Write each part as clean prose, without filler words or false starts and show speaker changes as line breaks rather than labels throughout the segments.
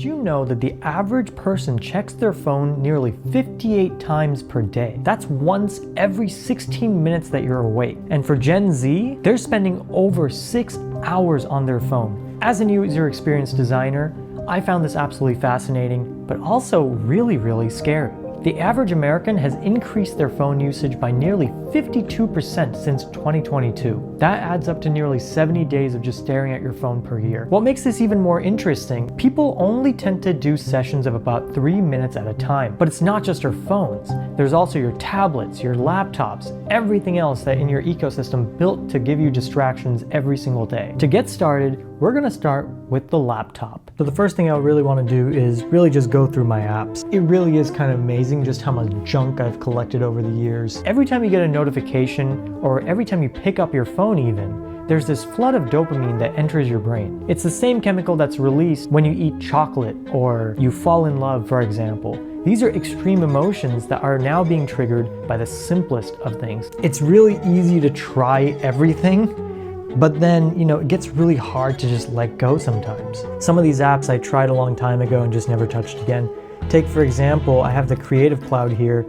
Did you know that the average person checks their phone nearly 58 times per day? That's once every 16 minutes that you're awake. And for Gen Z, they're spending over 6 hours on their phone. As a user experience designer, I found this absolutely fascinating, but also really scary. The average American has increased their phone usage by nearly 52% since 2022. That adds up to nearly 70 days of just staring at your phone per year. What makes this even more interesting, people only tend to do sessions of about 3 minutes at a time. But it's not just your phones. There's also your tablets, your laptops, everything else that in your ecosystem built to give you distractions every single day. To get started, we're gonna start with the laptop. So the first thing I really wanna do is really just go through my apps. It really is kind of amazing just how much junk I've collected over the years. Every time you get a notification, or every time you pick up your phone even, there's this flood of dopamine that enters your brain. It's the same chemical that's released when you eat chocolate or you fall in love, for example. These are extreme emotions that are now being triggered by the simplest of things. It's really easy to try everything, but then, it gets really hard to just let go sometimes. Some of these apps I tried a long time ago and just never touched again. Take, for example, I have the Creative Cloud here,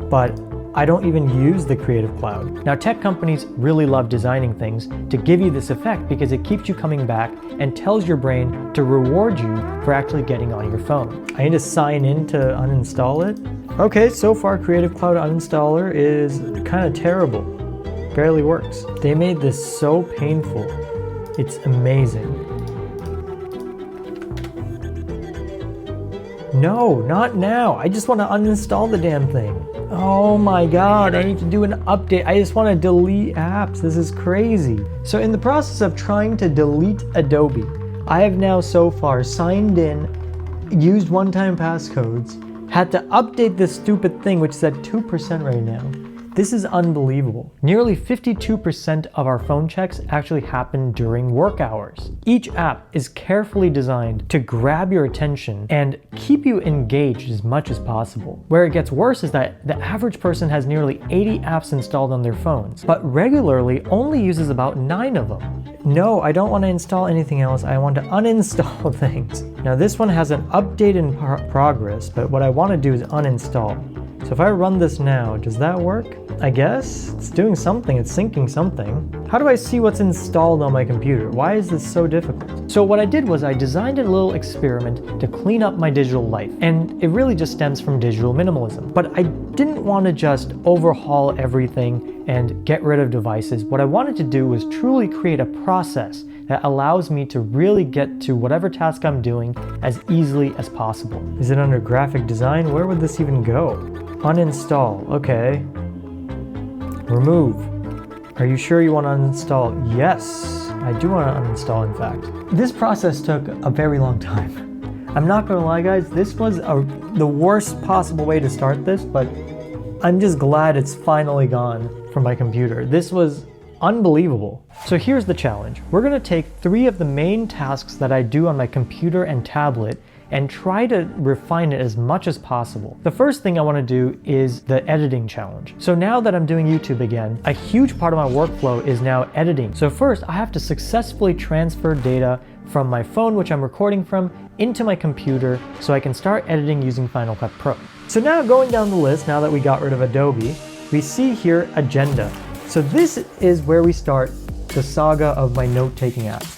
but I don't even use the Creative Cloud. Now, tech companies really love designing things to give you this effect because it keeps you coming back and tells your brain to reward you for actually getting on your phone. I need to sign in to uninstall it. Okay, so far Creative Cloud Uninstaller is kind of terrible. Barely works. They made this so painful. It's amazing. No, not now. I just want to uninstall the damn thing. Oh my god, I need to do an update. I just want to delete apps. This is crazy. So in the process of trying to delete Adobe, I have now so far signed in, used one-time passcodes, had to update this stupid thing which is at 2% right now. This is unbelievable. Nearly 52% of our phone checks actually happen during work hours. Each app is carefully designed to grab your attention and keep you engaged as much as possible. Where it gets worse is that the average person has nearly 80 apps installed on their phones, but regularly only uses about 9 of them. No, I don't want to install anything else. I want to uninstall things. Now this one has an update in progress, but what I want to do is uninstall. So if I run this now, does that work? I guess it's doing something, it's syncing something. How do I see what's installed on my computer? Why is this so difficult? So what I did was I designed a little experiment to clean up my digital life, and it really just stems from digital minimalism. But I didn't want to just overhaul everything and get rid of devices. What I wanted to do was truly create a process that allows me to really get to whatever task I'm doing as easily as possible. Is it under graphic design? Where would this even go? Uninstall, okay. Remove. Are you sure you want to uninstall? Yes, I do want to uninstall, in fact. This process took a very long time. I'm not gonna lie guys, this was the worst possible way to start this, but I'm just glad it's finally gone from my computer. This was unbelievable. So here's the challenge. We're gonna take 3 of the main tasks that I do on my computer and tablet and try to refine it as much as possible. The first thing I want to do is the editing challenge. So now that I'm doing YouTube again, a huge part of my workflow is now editing. So first I have to successfully transfer data from my phone, which I'm recording from, into my computer so I can start editing using Final Cut Pro. So now going down the list, now that we got rid of Adobe, we see here Agenda. So this is where we start the saga of my note-taking apps.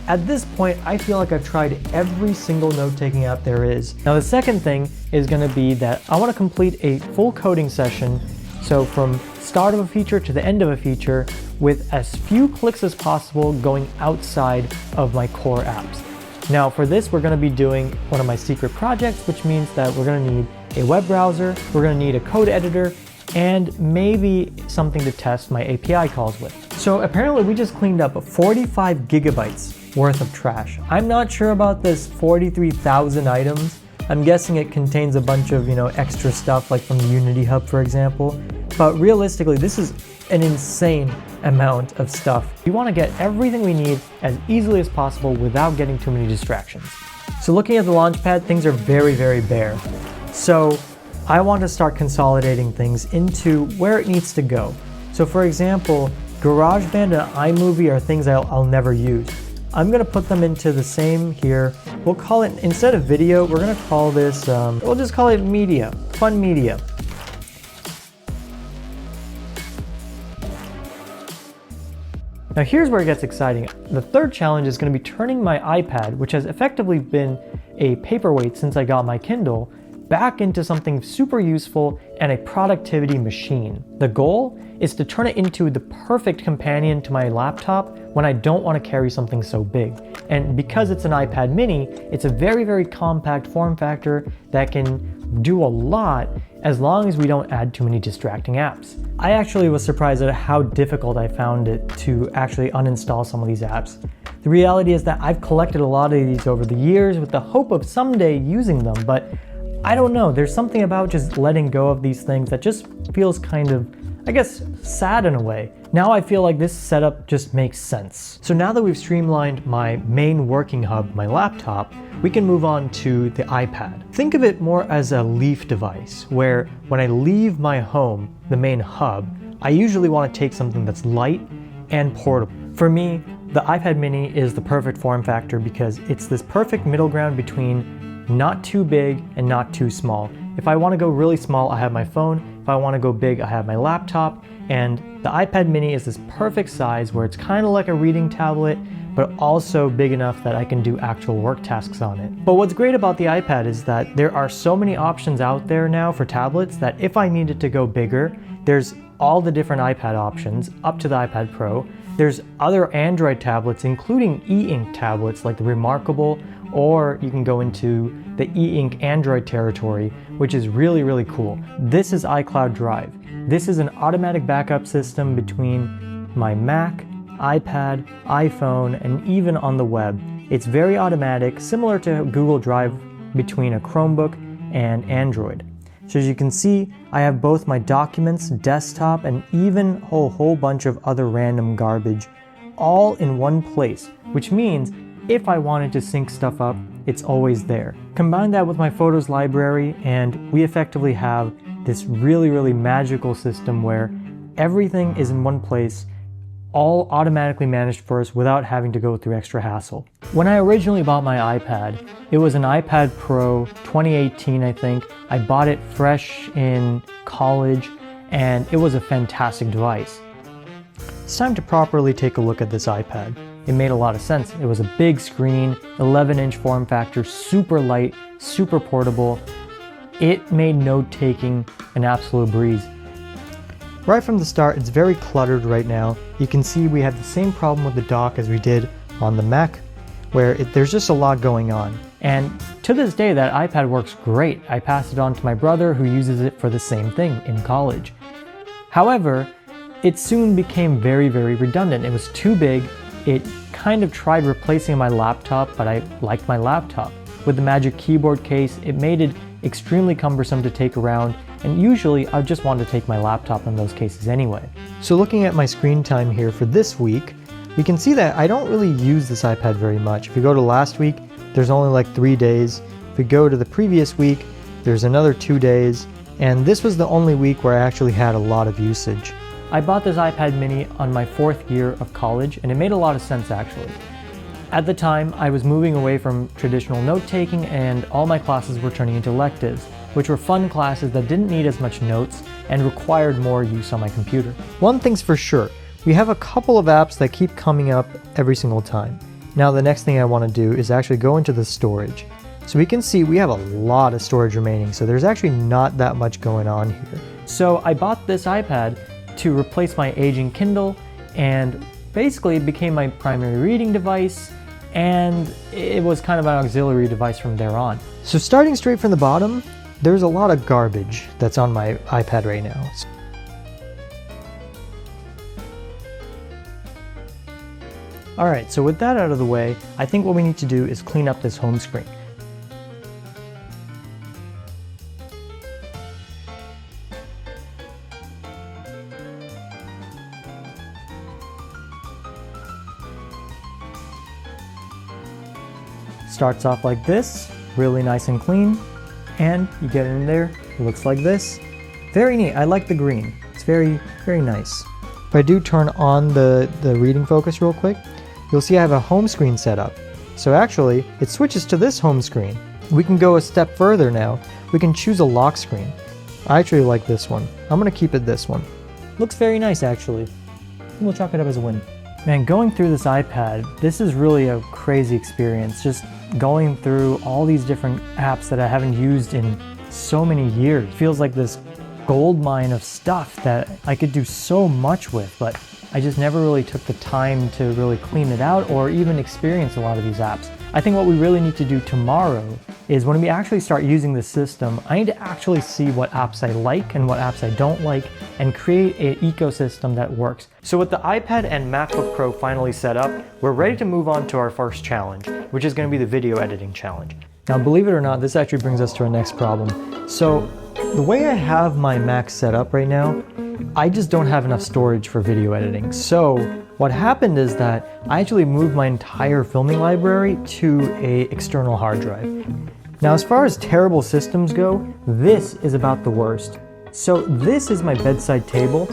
At this point, I feel like I've tried every single note-taking app there is. Now the second thing is gonna be that I wanna complete a full coding session, so from start of a feature to the end of a feature, with as few clicks as possible going outside of my core apps. Now for this, we're gonna be doing one of my secret projects, which means that we're gonna need a web browser, we're gonna need a code editor, and maybe something to test my API calls with. So apparently we just cleaned up 45 gigabytes worth of trash. I'm not sure about this 43,000 items. I'm guessing it contains a bunch of, extra stuff like from the Unity Hub, for example. But realistically, this is an insane amount of stuff. We want to get everything we need as easily as possible without getting too many distractions. So looking at the Launchpad, things are very bare. So I want to start consolidating things into where it needs to go. So for example, GarageBand and iMovie are things I'll never use. I'm gonna put them into the same here. We'll call it, instead of video, we're gonna call this, we'll just call it media, fun media. Now here's where it gets exciting. The third challenge is going to be turning my iPad, which has effectively been a paperweight since I got my Kindle, back into something super useful and a productivity machine. The goal is to turn it into the perfect companion to my laptop when I don't want to carry something so big. And because it's an iPad mini, it's a very, very compact form factor that can do a lot as long as we don't add too many distracting apps. I actually was surprised at how difficult I found it to actually uninstall some of these apps. The reality is that I've collected a lot of these over the years with the hope of someday using them, but I don't know, there's something about just letting go of these things that just feels kind of, I guess, sad in a way. Now I feel like this setup just makes sense. So now that we've streamlined my main working hub, my laptop, we can move on to the iPad. Think of it more as a leaf device, where when I leave my home, the main hub, I usually want to take something that's light and portable. For me, the iPad mini is the perfect form factor because it's this perfect middle ground between not too big and not too small. If I want to go really small, I have my phone. If I want to go big, I have my laptop. And the iPad mini is this perfect size where it's kind of like a reading tablet, but also big enough that I can do actual work tasks on it. But what's great about the iPad is that there are so many options out there now for tablets that if I needed to go bigger, there's all the different iPad options up to the iPad Pro. There's other Android tablets, including e-ink tablets like the Remarkable, or you can go into the e-ink Android territory, which is really, really cool. This is iCloud Drive. This is an automatic backup system between my Mac, iPad, iPhone, and even on the web. It's very automatic, similar to Google Drive between a Chromebook and Android. So as you can see, I have both my documents, desktop, and even a whole bunch of other random garbage all in one place, which means if I wanted to sync stuff up, it's always there. Combine that with my photos library and we effectively have this really, really magical system where everything is in one place, all automatically managed for us without having to go through extra hassle. When I originally bought my iPad, it was an iPad Pro 2018, I think. I bought it fresh in college and it was a fantastic device. It's time to properly take a look at this iPad. It made a lot of sense. It was a big screen, 11-inch form factor, super light, super portable. It made note-taking an absolute breeze. Right from the start, it's very cluttered right now. You can see we have the same problem with the dock as we did on the Mac, where there's just a lot going on. And to this day, that iPad works great. I passed it on to my brother who uses it for the same thing in college. However, it soon became very, very redundant. It was too big. It kind of tried replacing my laptop, but I liked my laptop. With the Magic Keyboard case, it made it extremely cumbersome to take around, and usually I just want to take my laptop in those cases anyway. So looking at my screen time here for this week, we can see that I don't really use this iPad very much. If you go to last week, there's only like 3 days. If we go to the previous week, there's another 2 days, and this was the only week where I actually had a lot of usage. I bought this iPad mini on my 4th year of college, and it made a lot of sense actually. At the time, I was moving away from traditional note-taking and all my classes were turning into electives, which were fun classes that didn't need as much notes and required more use on my computer. One thing's for sure, we have a couple of apps that keep coming up every single time. Now the next thing I want to do is actually go into the storage. So we can see we have a lot of storage remaining, so there's actually not that much going on here. So I bought this iPad to replace my aging Kindle, and basically it became my primary reading device, and it was kind of an auxiliary device from there on. So starting straight from the bottom, there's a lot of garbage that's on my iPad right now. Alright, so with that out of the way, I think what we need to do is clean up this home screen. Starts off like this, really nice and clean, and you get in there, it looks like this. Very neat, I like the green. It's very, very nice. If I do turn on the reading focus real quick, you'll see I have a home screen set up. So actually, it switches to this home screen. We can go a step further now. We can choose a lock screen. I actually like this one. I'm gonna keep it this one. Looks very nice actually. We'll chalk it up as a win. Man, going through this iPad, this is really a crazy experience. Just going through all these different apps that I haven't used in so many years. It feels like this gold mine of stuff that I could do so much with, but I just never really took the time to really clean it out or even experience a lot of these apps. I think what we really need to do tomorrow is when we actually start using the system, I need to actually see what apps I like and what apps I don't like and create an ecosystem that works. So with the iPad and MacBook Pro finally set up, we're ready to move on to our first challenge, which is going to be the video editing challenge. Now, believe it or not, this actually brings us to our next problem. So the way I have my Mac set up right now, I just don't have enough storage for video editing. So what happened is that I actually moved my entire filming library to an external hard drive. Now, as far as terrible systems go, this is about the worst. So this is my bedside table,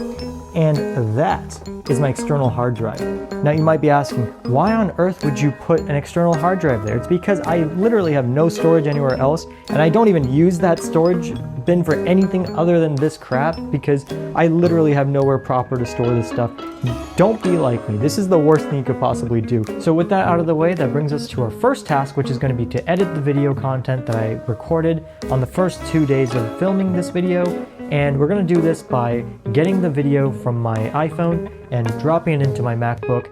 and that is my external hard drive. Now you might be asking, why on earth would you put an external hard drive there? It's because I literally have no storage anywhere else, and I don't even use that storage bin for anything other than this crap because I literally have nowhere proper to store this stuff. Don't be like me. This is the worst thing you could possibly do. So with that out of the way, that brings us to our first task, which is going to be to edit the video content that I recorded on the first 2 days of filming this video. And we're going to do this by getting the video from my iPhone and dropping it into my MacBook.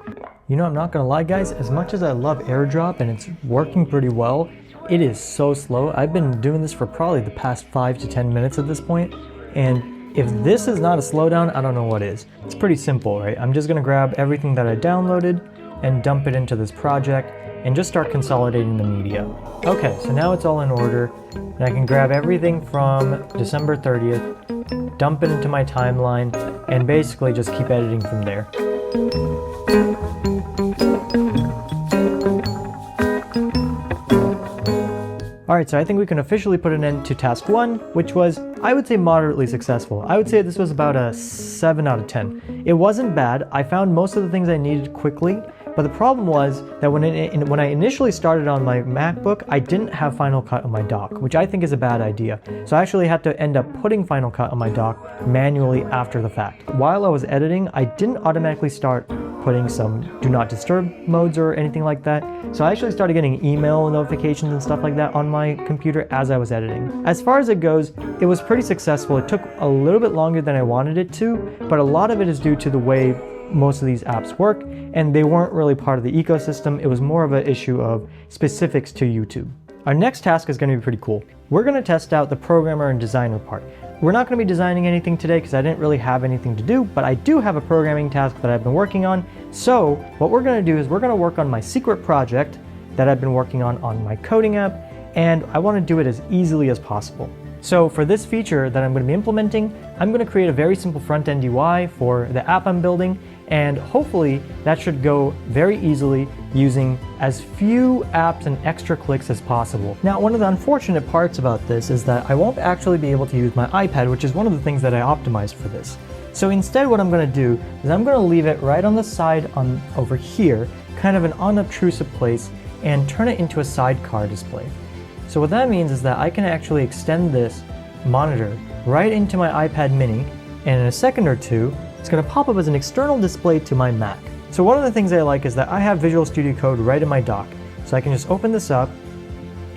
You know, I'm not going to lie, guys, as much as I love AirDrop and it's working pretty well, it is so slow. I've been doing this for probably the past 5 to 10 minutes at this point, and if this is not a slowdown, I don't know what is. It's pretty simple, right? I'm just going to grab everything that I downloaded and dump it into this project and just start consolidating the media. Okay, so now it's all in order, and I can grab everything from December 30th, dump it into my timeline, and basically just keep editing from there. Alright, so I think we can officially put an end to task 1, which was, I would say, moderately successful. I would say this was about a 7 out of 10. It wasn't bad. I found most of the things I needed quickly, but the problem was that when I initially started on my MacBook, I didn't have Final Cut on my dock, which I think is a bad idea. So I actually had to end up putting Final Cut on my dock manually after the fact. While I was editing, I didn't automatically start putting some do not disturb modes or anything like that. So I actually started getting email notifications and stuff like that on my computer as I was editing. As far as it goes, it was pretty successful. It took a little bit longer than I wanted it to, but a lot of it is due to the way most of these apps work, and they weren't really part of the ecosystem. It was more of an issue of specifics to YouTube. Our next task is going to be pretty cool. We're going to test out the programmer and designer part. We're not going to be designing anything today because I didn't really have anything to do, but I do have a programming task that I've been working on. So what we're going to do is we're going to work on my secret project that I've been working on my coding app, and I want to do it as easily as possible. So for this feature that I'm going to be implementing, I'm going to create a very simple front-end UI for the app I'm building, and hopefully that should go very easily using as few apps and extra clicks as possible. Now, one of the unfortunate parts about this is that I won't actually be able to use my iPad, which is one of the things that I optimized for this. So instead what I'm going to do is I'm going to leave it right on the side over here, kind of an unobtrusive place, and turn it into a sidecar display. So what that means is that I can actually extend this monitor right into my iPad mini, and in a second or two, it's going to pop up as an external display to my Mac. So one of the things I like is that I have Visual Studio Code right in my dock. So I can just open this up,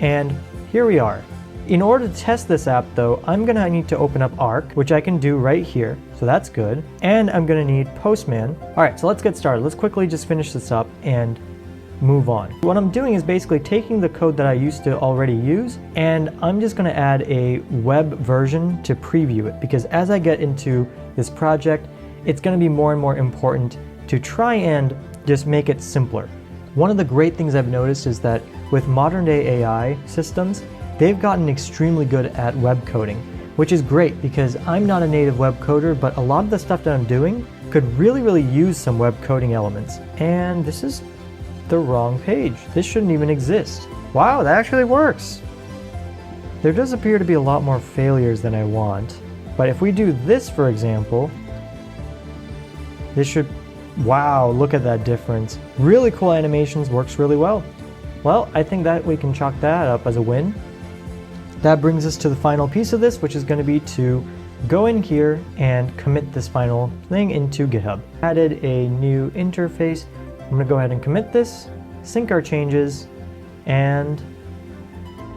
and here we are. In order to test this app though, I'm going to need to open up Arc, which I can do right here. So that's good. And I'm going to need Postman. All right, so let's get started. Let's quickly just finish this up and move on. What I'm doing is basically taking the code that I used to already use, and I'm just going to add a web version to preview it, because as I get into this project, it's going to be more and more important to try and just make it simpler. One of the great things I've noticed is that with modern day AI systems, they've gotten extremely good at web coding, which is great because I'm not a native web coder, but a lot of the stuff that I'm doing could really use some web coding elements. And this is the wrong page. This shouldn't even exist. Wow, that actually works. There does appear to be a lot more failures than I want, but if we do this, for example, this should Wow, look at that difference. Really cool animations, works really well. Well, I think that we can chalk that up as a win. That brings us to the final piece of this, which is going to be to go in here and commit this final thing into GitHub. Added a new interface. I'm going to go ahead and commit this, sync our changes, and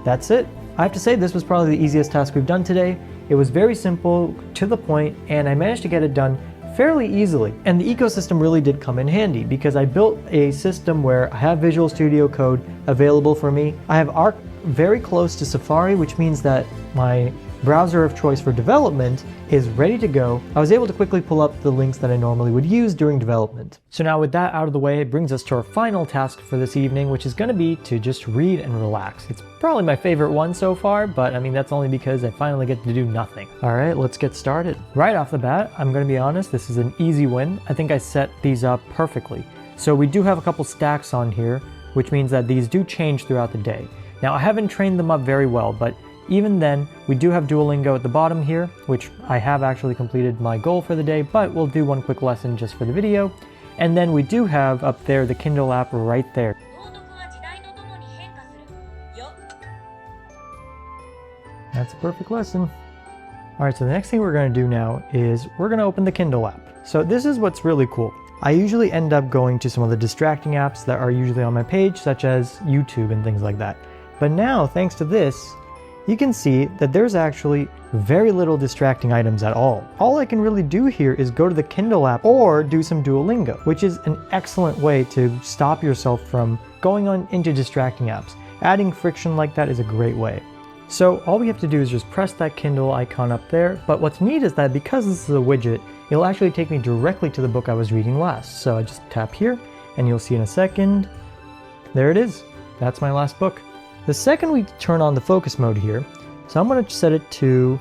that's it. I have to say this was probably the easiest task we've done today. It was very simple, to the point, and I managed to get it done fairly easily. And the ecosystem really did come in handy because I built a system where I have Visual Studio Code available for me. I have Arc very close to Safari, which means that my browser of choice for development is ready to go. I was able to quickly pull up the links that I normally would use during development. So now with that out of the way, it brings us to our final task for this evening, which is going to be to just read and relax. It's probably my favorite one so far, but I mean, that's only because I finally get to do nothing. All right, let's get started. Right off the bat, I'm going to be honest, this is an easy win. I think I set these up perfectly. So we do have a couple stacks on here, which means that these do change throughout the day. Now, I haven't trained them up very well, but even then, we do have Duolingo at the bottom here, which I have actually completed my goal for the day, but we'll do one quick lesson just for the video. And then we do have up there the Kindle app right there. That's a perfect lesson. All right, so the next thing we're going to do now is we're going to open the Kindle app. So this is what's really cool. I usually end up going to some of the distracting apps that are usually on my page, such as YouTube and things like that. But now, thanks to this, you can see that there's actually very little distracting items at all. All I can really do here is go to the Kindle app or do some Duolingo, which is an excellent way to stop yourself from going on into distracting apps. Adding friction like that is a great way. So all we have to do is just press that Kindle icon up there, but what's neat is that because this is a widget, it'll actually take me directly to the book I was reading last. So I just tap here, and you'll see in a second, there it is. That's my last book. The second we turn on the focus mode here, so I'm going to set it to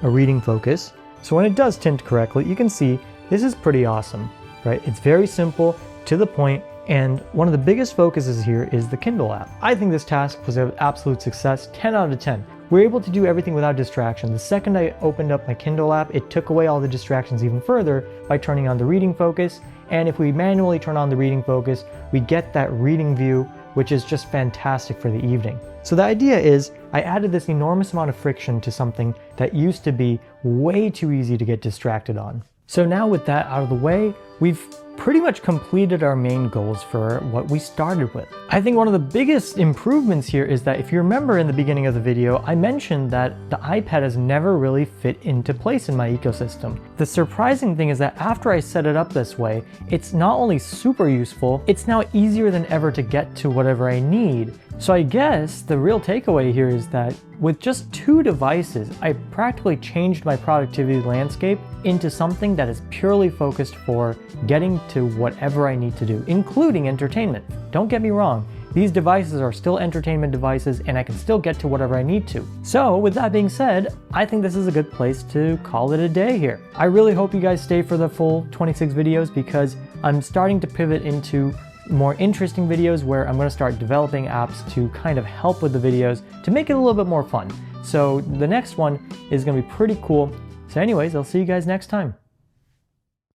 a reading focus. So when it does tint correctly, you can see this is pretty awesome, right? It's very simple, to the point, and one of the biggest focuses here is the Kindle app. I think this task was an absolute success, 10 out of 10. We're able to do everything without distraction. The second I opened up my Kindle app, it took away all the distractions even further by turning on the reading focus. And if we manually turn on the reading focus, we get that reading view, which is just fantastic for the evening. So the idea is I added this enormous amount of friction to something that used to be way too easy to get distracted on. So now with that out of the way, we've pretty much completed our main goals for what we started with. I think one of the biggest improvements here is that if you remember in the beginning of the video, I mentioned that the iPad has never really fit into place in my ecosystem. The surprising thing is that after I set it up this way, it's not only super useful, it's now easier than ever to get to whatever I need. So I guess the real takeaway here is that with just 2 devices, I practically changed my productivity landscape into something that is purely focused for getting to whatever I need to do, including entertainment. Don't get me wrong, these devices are still entertainment devices and I can still get to whatever I need to. So with that being said, I think this is a good place to call it a day here. I really hope you guys stay for the full 26 videos because I'm starting to pivot into more interesting videos where I'm going to start developing apps to kind of help with the videos to make it a little bit more fun. So the next one is going to be pretty cool. So anyways, I'll see you guys next time.